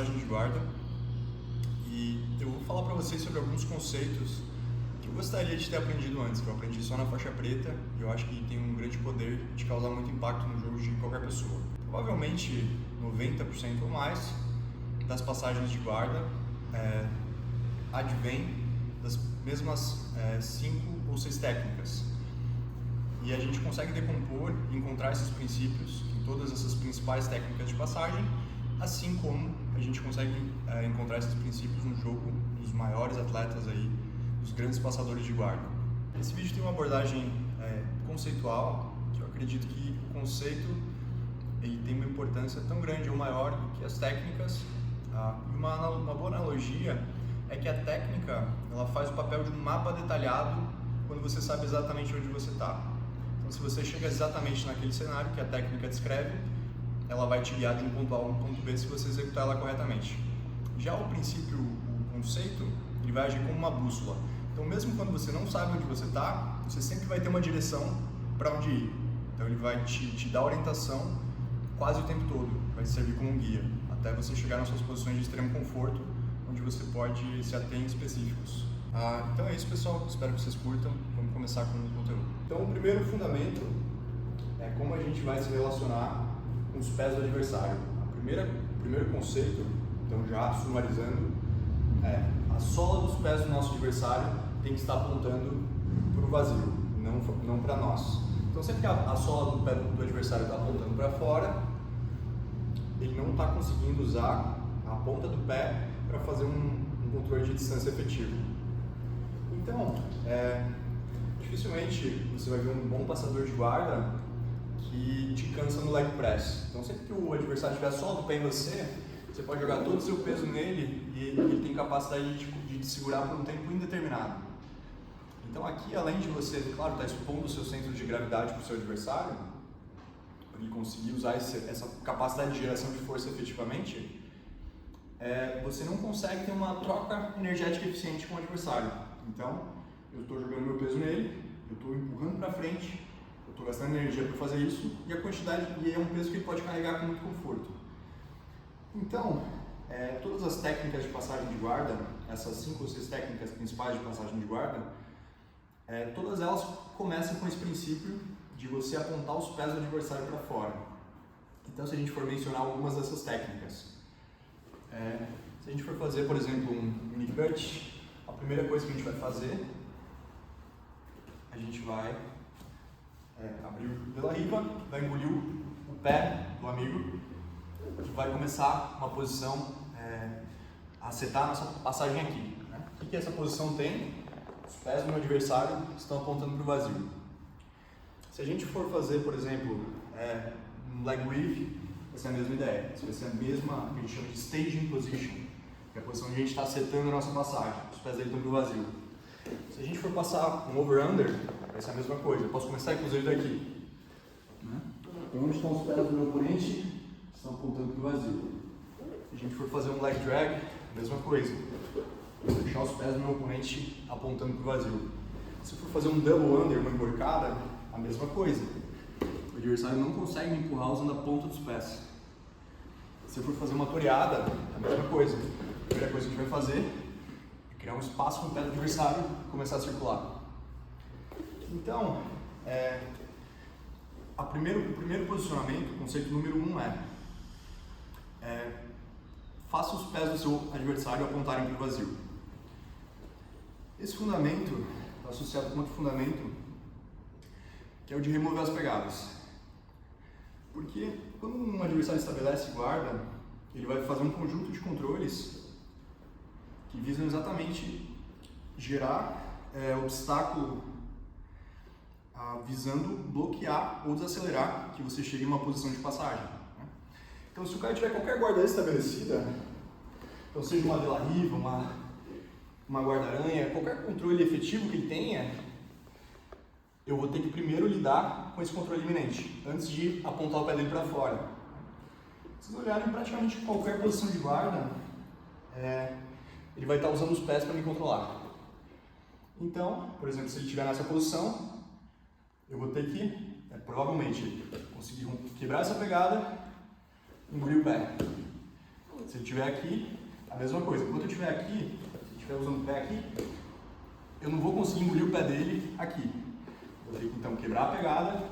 passagem de guarda e eu vou falar para vocês sobre alguns conceitos que eu gostaria de ter aprendido antes, que eu aprendi só na faixa preta e eu acho que tem um grande poder de causar muito impacto no jogo de qualquer pessoa. Provavelmente 90% ou mais das passagens de guarda advém das mesmas 5 ou 6 técnicas. E a gente consegue decompor e encontrar esses princípios em todas essas principais técnicas de passagem, assim como a gente consegue encontrar esses princípios no jogo dos maiores atletas aí, dos grandes passadores de guarda. Esse vídeo tem uma abordagem conceitual, que eu acredito que o conceito ele tem uma importância tão grande ou maior do que as técnicas. E uma boa analogia é que a técnica ela faz o papel de um mapa detalhado quando você sabe exatamente onde você está. Então, se você chega exatamente naquele cenário que a técnica descreve, ela vai te guiar de um ponto A a um ponto B se você executar ela corretamente. Já o princípio, o conceito, ele vai agir como uma bússola. Então, mesmo quando você não sabe onde você está, você sempre vai ter uma direção para onde ir. Então, ele vai te dar orientação quase o tempo todo, vai servir como um guia, até você chegar nas suas posições de extremo conforto, onde você pode se ater em específicos. Então é isso, pessoal, espero que vocês curtam. Vamos começar com o conteúdo. Então, o primeiro fundamento é como a gente vai se relacionar com os pés do adversário. O primeiro conceito, então já sumarizando, a sola dos pés do nosso adversário tem que estar apontando para o vazio, não para nós. Então, sempre que a sola do pé do adversário está apontando para fora, ele não está conseguindo usar a ponta do pé para fazer um controle de distância efetivo. Então, dificilmente você vai ver um bom passador de guarda que te cansa no leg press. Então, sempre que o adversário tiver a sola do pé em você, você pode jogar todo o seu peso nele e ele tem capacidade de te segurar por um tempo indeterminado. Então, aqui, além de você, claro, estar expondo o seu centro de gravidade para o seu adversário, para ele conseguir usar essa capacidade de geração de força efetivamente, você não consegue ter uma troca energética eficiente com o adversário. Então, eu estou jogando meu peso nele, eu estou empurrando para frente, eu estou gastando energia para fazer isso, e é um peso que ele pode carregar com muito conforto. Então, todas as técnicas de passagem de guarda, essas 5 ou 6 técnicas principais de passagem de guarda, todas elas começam com esse princípio de você apontar os pés do adversário para fora. Então, se a gente for mencionar algumas dessas técnicas, se a gente for fazer, por exemplo, um mini cut, a primeira coisa que a gente vai fazer, a gente vai abrir pela riba, vai engolir o pé do amigo e vai começar uma posição a setar a nossa passagem aqui. Né? O que essa posição tem? Os pés do meu adversário estão apontando para o vazio. Se a gente for fazer, por exemplo, um leg weave, vai ser a mesma ideia. Vai ser a mesma que a gente chama de staging position, que é a posição onde a gente está setando a nossa passagem. Os pés dele estão para o vazio. Se a gente for passar um over-under, vai ser a mesma coisa. Eu posso começar inclusive daqui. Né? Então, onde estão os pés do meu oponente? Estão apontando para o vazio. Se a gente for fazer um leg drag, a mesma coisa. Vou deixar os pés do meu oponente apontando para o vazio. Se eu for fazer um double under, uma emborcada, a mesma coisa. O adversário não consegue me empurrar usando a ponta dos pés. Se eu for fazer uma toreada, a mesma coisa. A primeira coisa que a gente vai fazer é criar um espaço com o pé do adversário e começar a circular. Então, o primeiro posicionamento, o conceito número 1 faça os pés do seu adversário apontarem para o vazio. Esse fundamento está associado com outro fundamento, que é o de remover as pegadas. Porque quando um adversário estabelece guarda, ele vai fazer um conjunto de controles que visam exatamente gerar obstáculo visando bloquear ou desacelerar que você chegue em uma posição de passagem. Né? Então, se o cara tiver qualquer guarda estabelecida, então seja uma de la riva, uma guarda-aranha, qualquer controle efetivo que ele tenha, eu vou ter que primeiro lidar com esse controle iminente, antes de apontar o pé dele para fora. Se vocês olharem praticamente qualquer posição de guarda, ele vai estar usando os pés para me controlar. Então, por exemplo, se ele estiver nessa posição, eu vou ter que, provavelmente, conseguir quebrar essa pegada, engolir o pé. Se ele estiver aqui, a mesma coisa. Enquanto eu estiver aqui, se eu estiver usando o pé aqui, eu não vou conseguir engolir o pé dele aqui. Vou ter que então quebrar a pegada,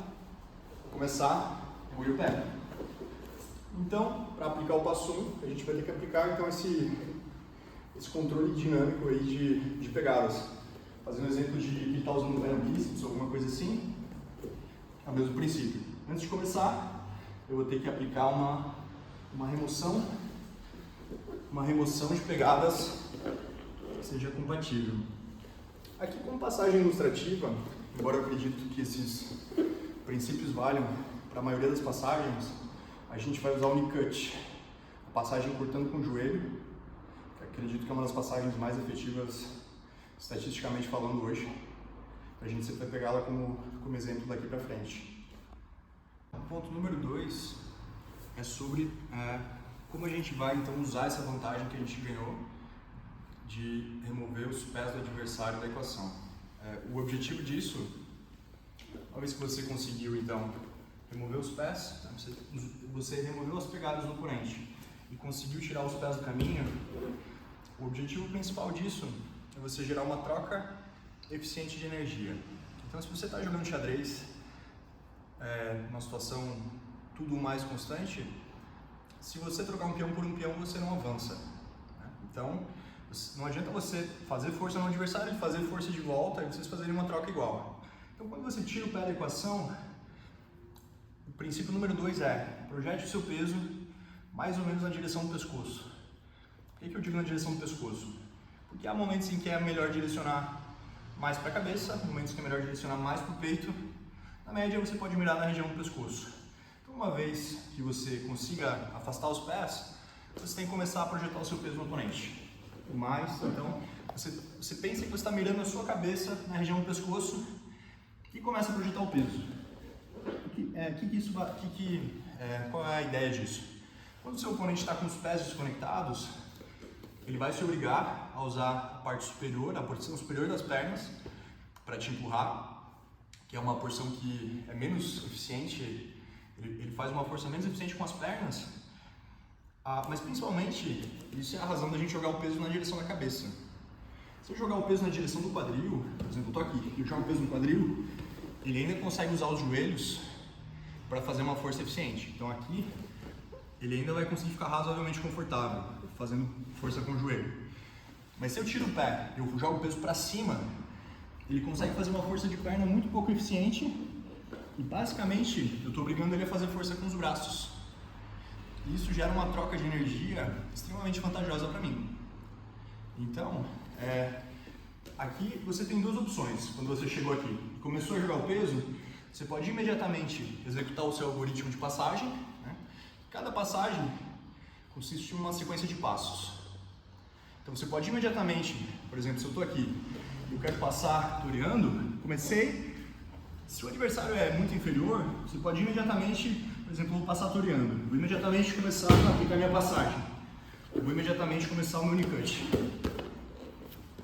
começar a engolir o pé. Então, para aplicar o passo 1, a gente vai ter que aplicar então esse controle dinâmico aí de pegadas. Fazendo um exemplo de que ele está usando o pé no bíceps ou alguma coisa assim, é o mesmo princípio. Antes de começar, eu vou ter que aplicar uma remoção de pegadas que seja compatível. Aqui, como passagem ilustrativa, embora eu acredito que esses princípios valham para a maioria das passagens, a gente vai usar o knee cut, a passagem cortando com o joelho, que acredito que é uma das passagens mais efetivas estatisticamente falando hoje. A gente sempre vai pegá-la como exemplo daqui para frente. O ponto número 2 é sobre como a gente vai então usar essa vantagem que a gente ganhou de remover os pés do adversário da equação. O objetivo disso, uma vez que você conseguiu então remover os pés, você removeu as pegadas do oponente e conseguiu tirar os pés do caminho, o objetivo principal disso é você gerar uma troca eficiente de energia. Então, se você está jogando xadrez, numa situação tudo mais constante, se você trocar um peão por um peão, você não avança, né? Então, não adianta você fazer força no adversário e fazer força de volta e vocês fazerem uma troca igual. Então, quando você tira o pé da equação, o princípio número 2 é projete o seu peso mais ou menos na direção do pescoço. Por que eu digo na direção do pescoço? Porque há momentos em que é melhor direcionar mais para a cabeça, momentos que é melhor direcionar mais para o peito. Na média, você pode mirar na região do pescoço. Então, uma vez que você consiga afastar os pés, você tem que começar a projetar o seu peso no oponente. Mas, então, você pensa que você está mirando a sua cabeça na região do pescoço e começa a projetar o peso. Qual é a ideia disso? Quando o seu oponente está com os pés desconectados, ele vai se obrigar a usar a parte superior, a porção superior das pernas, para te empurrar, que é uma porção que é menos eficiente, ele faz uma força menos eficiente com as pernas, mas principalmente, isso é a razão da gente jogar o peso na direção da cabeça. Se eu jogar o peso na direção do quadril, por exemplo, eu estou aqui, eu jogo o peso no quadril, ele ainda consegue usar os joelhos para fazer uma força eficiente. Então aqui, ele ainda vai conseguir ficar razoavelmente confortável, fazendo força com o joelho. Mas se eu tiro o pé e eu jogo o peso para cima, ele consegue fazer uma força de perna muito pouco eficiente e basicamente eu estou obrigando ele a fazer força com os braços. E isso gera uma troca de energia extremamente vantajosa para mim. Então, aqui você tem duas opções. Quando você chegou aqui e começou a jogar o peso, você pode imediatamente executar o seu algoritmo de passagem, né? Cada passagem consiste em uma sequência de passos. Então você pode imediatamente, por exemplo, se eu estou aqui e eu quero passar toreando, comecei, se o adversário é muito inferior, você pode imediatamente, por exemplo, eu vou passar toreando, vou imediatamente começar a aplicar minha passagem, eu vou imediatamente começar o meu unicute.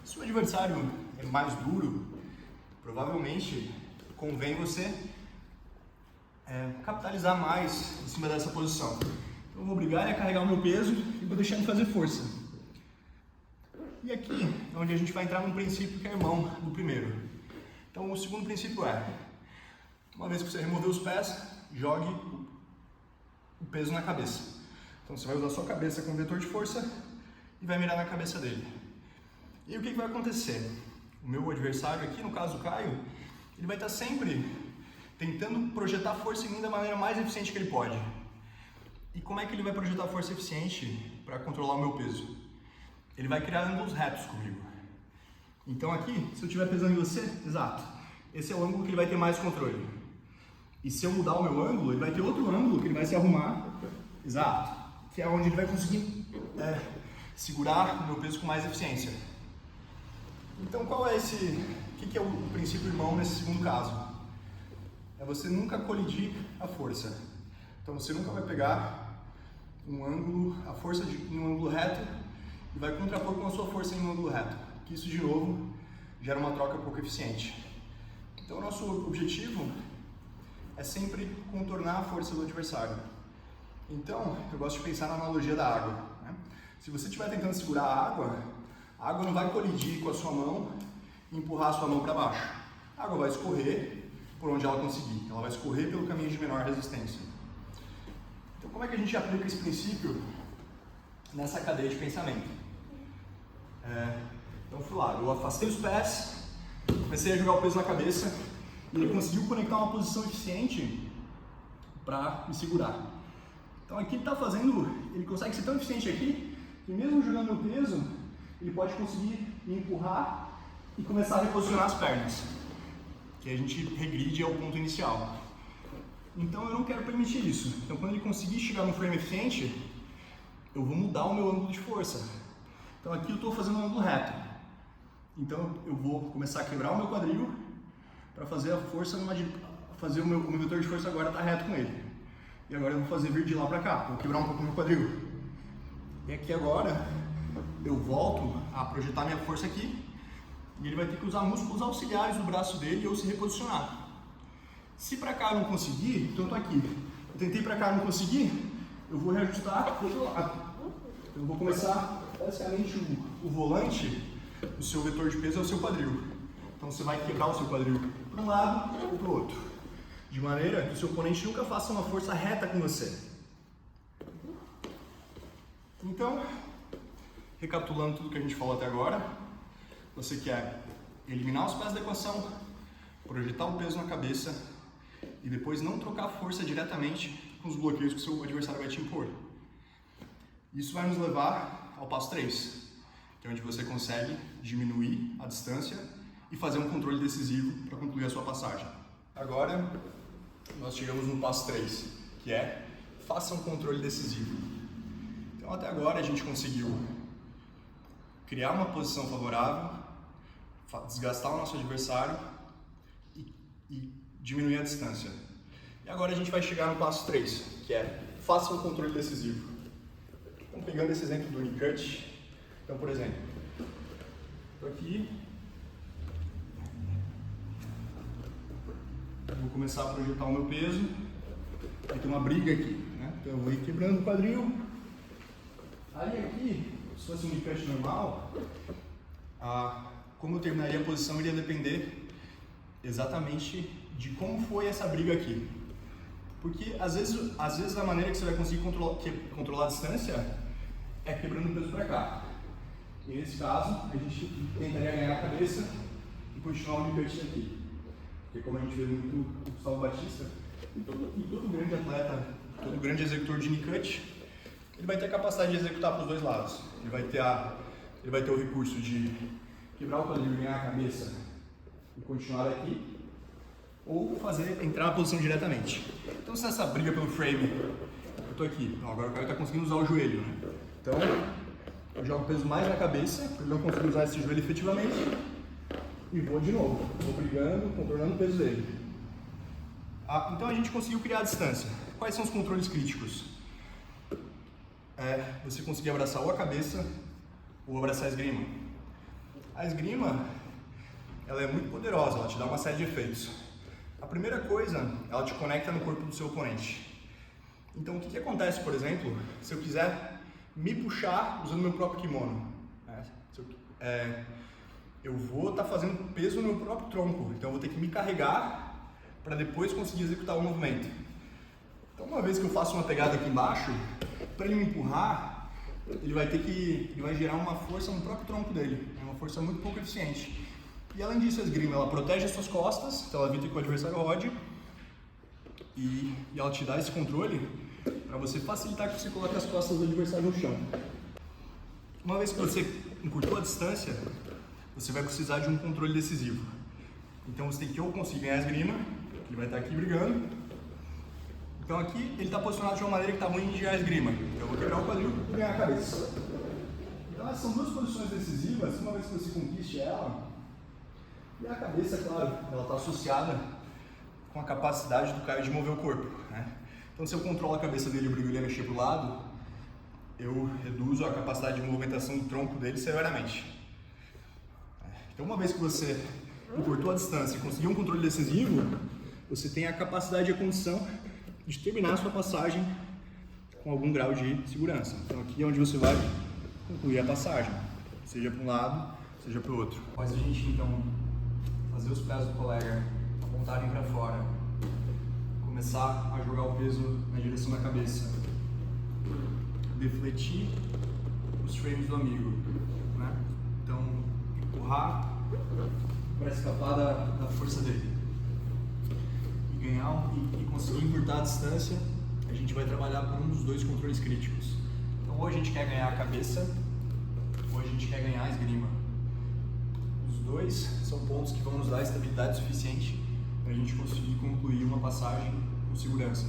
Se o adversário é mais duro, provavelmente convém você capitalizar mais em cima dessa posição. Então eu vou obrigar ele a carregar o meu peso e vou deixar ele fazer força. E aqui é onde a gente vai entrar num princípio que é irmão do primeiro. Então o segundo princípio é, uma vez que você removeu os pés, jogue o peso na cabeça. Então você vai usar a sua cabeça como vetor de força e vai mirar na cabeça dele. E o que vai acontecer? O meu adversário aqui, no caso o Caio, ele vai estar sempre tentando projetar força em mim da maneira mais eficiente que ele pode. E como é que ele vai projetar força eficiente para controlar o meu peso? Ele vai criar ângulos retos comigo. Então aqui, se eu estiver pesando em você, exato, esse é o ângulo que ele vai ter mais controle. E se eu mudar o meu ângulo, ele vai ter outro ângulo que ele vai se arrumar, exato, que é onde ele vai conseguir segurar o meu peso com mais eficiência. Então qual é o que é o princípio irmão nesse segundo caso? É você nunca colidir a força. Então você nunca vai pegar a força em um ângulo reto e vai contrapor com a sua força em um ângulo reto. Que isso de novo gera uma troca pouco eficiente. Então o nosso objetivo é sempre contornar a força do adversário. Então eu gosto de pensar na analogia da água, né? Se você estiver tentando segurar a água não vai colidir com a sua mão e empurrar a sua mão para baixo. A água vai escorrer por onde ela conseguir, ela vai escorrer pelo caminho de menor resistência. Então, como é que a gente aplica esse princípio nessa cadeia de pensamento? Então, fui lá, eu afastei os pés, comecei a jogar o peso na cabeça e ele conseguiu conectar uma posição eficiente para me segurar. Então, aqui ele está fazendo, ele consegue ser tão eficiente aqui que mesmo jogando o peso, ele pode conseguir me empurrar e começar a reposicionar as pernas, que a gente regride ao ponto inicial. Então eu não quero permitir isso. Então quando ele conseguir chegar no frame eficiente, eu vou mudar o meu ângulo de força. Então aqui eu estou fazendo um ângulo reto. Então eu vou começar a quebrar o meu quadril para fazer a força, fazer o meu vetor de força agora está reto com ele. E agora eu vou fazer vir de lá para cá, vou quebrar um pouco o meu quadril. E aqui agora eu volto a projetar minha força aqui. E ele vai ter que usar músculos auxiliares do braço dele ou se reposicionar. Se pra cá eu não conseguir, então eu tô aqui. Eu tentei pra cá e não consegui, eu vou reajustar pro outro lado. Eu vou começar, basicamente, o volante, o seu vetor de peso é o seu quadril. Então você vai quebrar o seu quadril para um lado ou para o outro. De maneira que o seu oponente nunca faça uma força reta com você. Então, recapitulando tudo que a gente falou até agora, você quer eliminar os pés da equação, projetar o peso na cabeça e depois não trocar força diretamente com os bloqueios que o seu adversário vai te impor. Isso vai nos levar ao passo 3, que é onde você consegue diminuir a distância e fazer um controle decisivo para concluir a sua passagem. Agora, nós chegamos no passo 3, que é faça um controle decisivo. Então, até agora a gente conseguiu criar uma posição favorável, desgastar o nosso adversário e diminuir a distância. E agora a gente vai chegar no passo 3, que é faça um controle decisivo. Então, pegando esse exemplo do Unicut, então, por exemplo, estou aqui, vou começar a projetar o meu peso, vai ter uma briga aqui, né? Então eu vou ir quebrando o quadril. Aí aqui, se fosse um Unicut normal, como eu terminaria a posição iria depender exatamente de como foi essa briga aqui. Porque às vezes a maneira que você vai conseguir controlar a distância é quebrando o peso para cá. E nesse caso, a gente tentaria ganhar a cabeça e continuar o Unicut aqui. Porque como a gente vê muito o Gustavo Batista, e todo grande atleta, todo grande executor de Unicut, ele vai ter a capacidade de executar para os dois lados. Ele vai ter o recurso de quebrar o quadril, ganhar a cabeça e continuar aqui, ou entrar na posição diretamente. Então, se nessa briga pelo frame, eu estou aqui, então agora o cara está conseguindo usar o joelho, né? Então, eu jogo o peso mais na cabeça, para ele não conseguir usar esse joelho efetivamente, e vou de novo, vou brigando, controlando o peso dele. Então a gente conseguiu criar a distância. Quais são os controles críticos? Você conseguir abraçar ou a cabeça ou abraçar a esgrima. A esgrima, ela é muito poderosa, ela te dá uma série de efeitos. A primeira coisa, ela te conecta no corpo do seu oponente. Então o que acontece, por exemplo, se eu quiser me puxar usando meu próprio kimono? Eu vou estar fazendo peso no meu próprio tronco, então eu vou ter que me carregar para depois conseguir executar o movimento. Então uma vez que eu faço uma pegada aqui embaixo, para ele me empurrar, ele vai gerar uma força no próprio tronco dele, é uma força muito pouco eficiente. E além disso, a esgrima, ela protege as suas costas, então ela evita que o adversário rode, e ela te dá esse controle para você facilitar que você coloque as costas do adversário no chão. Uma vez que você encurtou a distância, você vai precisar de um controle decisivo. Então você tem que ou conseguir ganhar a esgrima, ele vai estar aqui brigando. Então aqui ele está posicionado de uma maneira que está ruim de ganhar a esgrima. Então eu vou quebrar o quadril e ganhar a cabeça. Então essas são duas posições decisivas, uma vez que você conquiste ela. E a cabeça, claro, ela está associada com a capacidade do Caio de mover o corpo, né? Então se eu controlo a cabeça dele e brigo ele a mexer para o lado, eu reduzo a capacidade de movimentação do tronco dele severamente. Então uma vez que você encurtou a distância e conseguiu um controle decisivo, você tem a capacidade e a condição de terminar a sua passagem com algum grau de segurança. Então aqui é onde você vai concluir a passagem, seja para um lado, seja para o outro. Após a gente então fazer os pés do colega apontarem para fora, começar a jogar o peso na direção da cabeça, defletir os frames do amigo, né? Então empurrar para escapar da força dele e ganhar e conseguir encurtar a distância. A gente vai trabalhar por um dos dois controles críticos. Então ou a gente quer ganhar a cabeça ou a gente quer ganhar a esgrima. Os dois são pontos que vão nos dar estabilidade suficiente para a gente conseguir concluir uma passagem com segurança.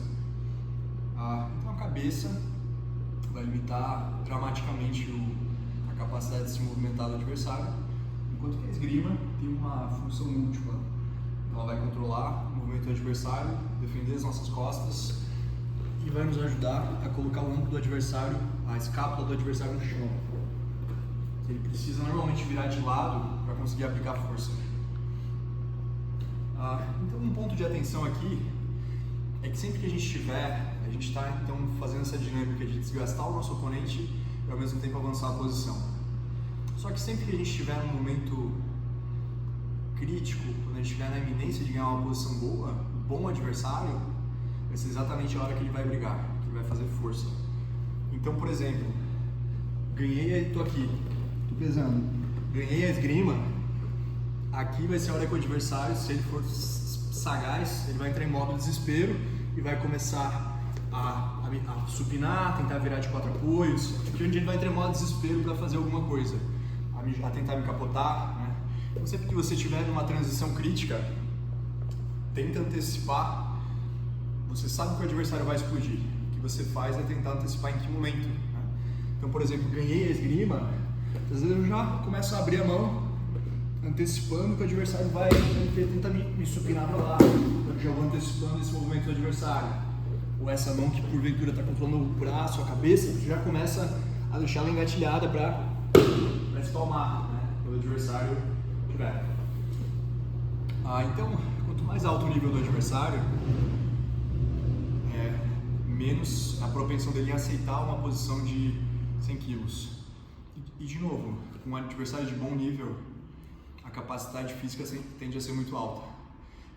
Então a cabeça vai limitar dramaticamente a capacidade de se movimentar do adversário, enquanto que a esgrima tem uma função múltipla. Ela vai controlar o movimento do adversário, defender as nossas costas e vai nos ajudar a colocar o ombro do adversário, a escápula do adversário no chão. Ele precisa normalmente virar de lado para conseguir aplicar força. Então um ponto de atenção aqui é que sempre que a gente está então fazendo essa dinâmica de desgastar o nosso oponente e ao mesmo tempo avançar a posição. Só que sempre que a gente estiver num momento crítico, quando a gente estiver na iminência de ganhar uma posição boa, um bom adversário, vai ser exatamente a hora que ele vai brigar, que ele vai fazer força. Então, por exemplo, estou aqui, estou pesando, ganhei a esgrima, aqui vai ser a hora que o adversário, se ele for sagaz, ele vai entrar em modo desespero e vai começar a supinar, tentar virar de 4 apoios, aqui onde ele vai entrar em modo desespero para fazer alguma coisa, a tentar me capotar, né? Então, sempre que você estiver numa transição crítica, tenta antecipar. Você sabe que o adversário vai explodir. O que você faz é tentar antecipar em que momento, né? Então, por exemplo, ganhei a esgrima, às vezes eu já começo a abrir a mão, antecipando que o adversário vai tentar me supinar para lá. Eu já vou antecipando esse movimento do adversário. Ou essa mão que porventura está controlando o braço, a cabeça, você já começa a deixar ela engatilhada para espalmar, né? Quando o adversário tiver. Então, quanto mais alto o nível do adversário, menos a propensão dele em aceitar uma posição de 100 quilos. E de novo, com um adversário de bom nível, a capacidade física tende a ser muito alta.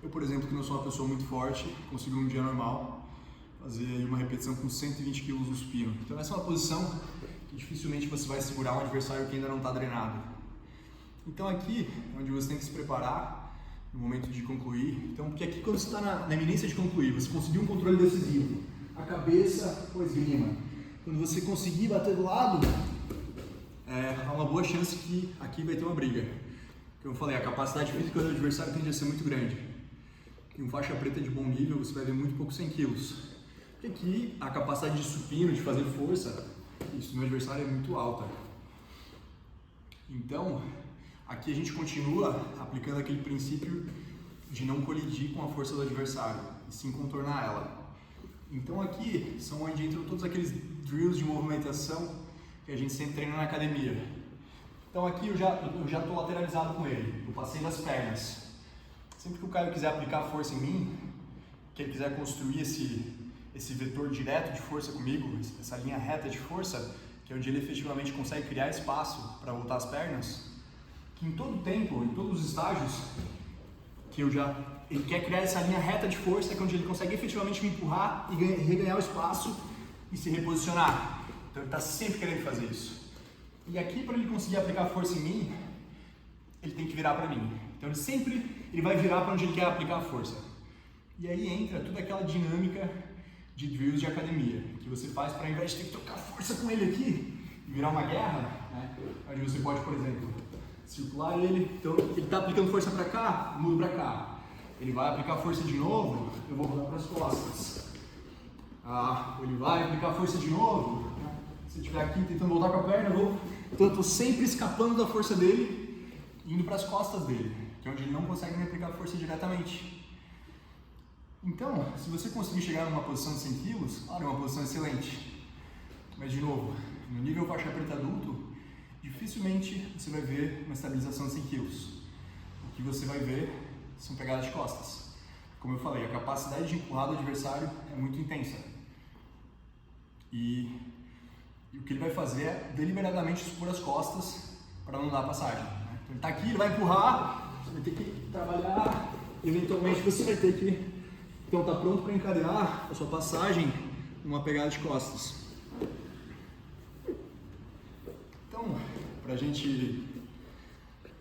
Eu, por exemplo, que não sou uma pessoa muito forte, consigo um dia normal fazer uma repetição com 120 kg no supino. Então essa é uma posição que dificilmente você vai segurar um adversário que ainda não está drenado. Então aqui é onde você tem que se preparar no momento de concluir. Então, porque aqui quando você está na iminência de concluir, você conseguiu um controle decisivo, a cabeça ou a esgrima. Quando você conseguir bater do lado, há uma boa chance que aqui vai ter uma briga. Como eu falei, a capacidade física do adversário tende a ser muito grande. Em um faixa preta de bom nível, você vai ver muito pouco 100 kg. Porque aqui a capacidade de supino, de fazer força, isso no adversário é muito alta. Então, aqui a gente continua aplicando aquele princípio de não colidir com a força do adversário, e sim contornar ela. Então aqui são onde entram todos aqueles drills de movimentação que a gente sempre treina na academia. Então aqui eu já estou lateralizado com ele, eu passei das pernas. Sempre que o Caio quiser aplicar força em mim, que ele quiser construir esse vetor direto de força comigo, essa linha reta de força, que é onde ele efetivamente consegue criar espaço para voltar as pernas, que em todo tempo, em todos os estágios, ele quer criar essa linha reta de força, que é onde ele consegue efetivamente me empurrar e reganhar o espaço e se reposicionar. Então ele está sempre querendo fazer isso. E aqui, para ele conseguir aplicar força em mim, ele tem que virar para mim. Então ele vai virar para onde ele quer aplicar a força. E aí entra toda aquela dinâmica de drills de academia, que você faz para, ao invés de ter que trocar força com ele aqui e virar uma guerra, né? Onde você pode, por exemplo, circular ele, então ele está aplicando força para cá, mudo para cá. Ele vai aplicar força de novo, eu vou rodar para as costas. Ele vai aplicar força de novo, né? Se eu estiver aqui tentando voltar com a perna, então eu estou sempre escapando da força dele, indo para as costas dele, que é onde ele não consegue me aplicar força diretamente. Então, se você conseguir chegar numa posição de 100 kg, claro, é uma posição excelente. Mas, de novo, no nível faixa preta adulto, dificilmente você vai ver uma estabilização de 100 kg. O que você vai ver são pegadas de costas. Como eu falei, a capacidade de empurrar do adversário é muito intensa. E E o que ele vai fazer é deliberadamente expor as costas para não dar passagem, né? Então ele está aqui, ele vai empurrar, você vai ter que trabalhar, e eventualmente você vai ter que então tá pronto para encadear a sua passagem numa pegada de costas. Então, para a gente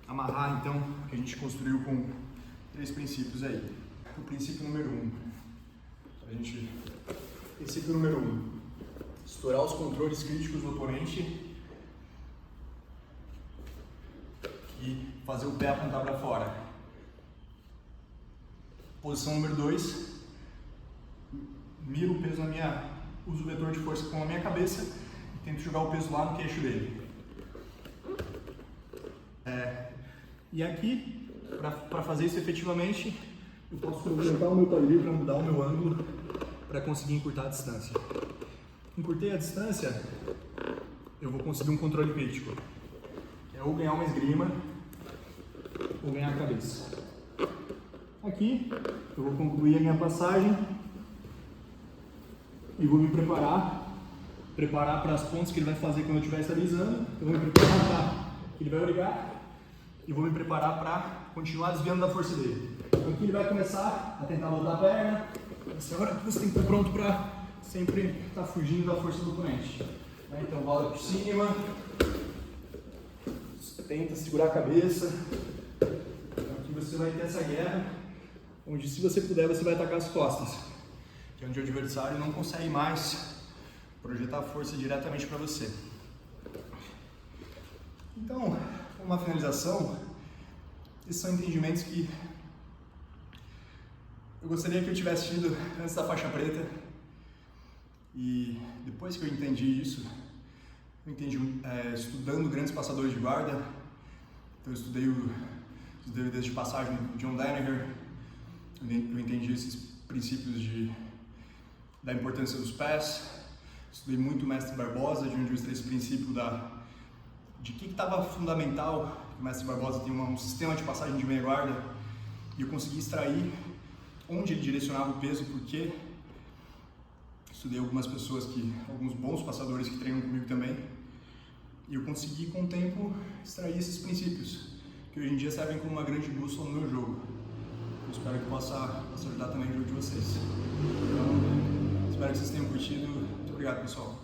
amarrar então o que a gente construiu com 3 princípios aí. O princípio número 1. Princípio número 1. Estourar os controles críticos do oponente e fazer o pé apontar para fora. Posição número 2. Miro o peso uso o vetor de força com a minha cabeça e tento jogar o peso lá no queixo dele. E aqui, para fazer isso efetivamente, eu posso movimentar o meu talher para mudar o meu ângulo para conseguir encurtar a distância. Encurtei a distância, eu vou conseguir um controle crítico, que é ou ganhar uma esgrima ou ganhar a cabeça. Aqui, eu vou concluir a minha passagem e vou me preparar para as pontas que ele vai fazer quando eu estiver estabilizando. Eu vou me preparar para que ele vai origar e vou me preparar para continuar desviando da força dele. Então aqui ele vai começar a tentar voltar a perna. Essa é a hora que você tem que estar pronto para sempre estar fugindo da força do oponente. Então volta por cima, tenta segurar a cabeça. Então aqui você vai ter essa guerra, onde se você puder você vai atacar as costas, que é onde o adversário não consegue mais projetar a força diretamente para você. Então, uma finalização, esses são entendimentos que eu gostaria que eu tivesse tido antes da faixa preta, e depois que eu entendi isso, eu entendi estudando grandes passadores de guarda. Então eu estudei os DVDs de passagem do John Danaher, eu entendi esses princípios da importância dos pés, estudei muito o Mestre Barbosa, de onde eu estudei esse princípio de que estava fundamental. O Mestre Barbosa tem um sistema de passagem de meia guarda, e eu consegui extrair onde ele direcionava o peso, porque estudei alguns bons passadores que treinam comigo também, e eu consegui com o tempo extrair esses princípios, que hoje em dia servem como uma grande bússola no meu jogo. Eu espero que possa ajudar também o jogo de vocês. Então, espero que vocês tenham curtido. Muito obrigado, pessoal.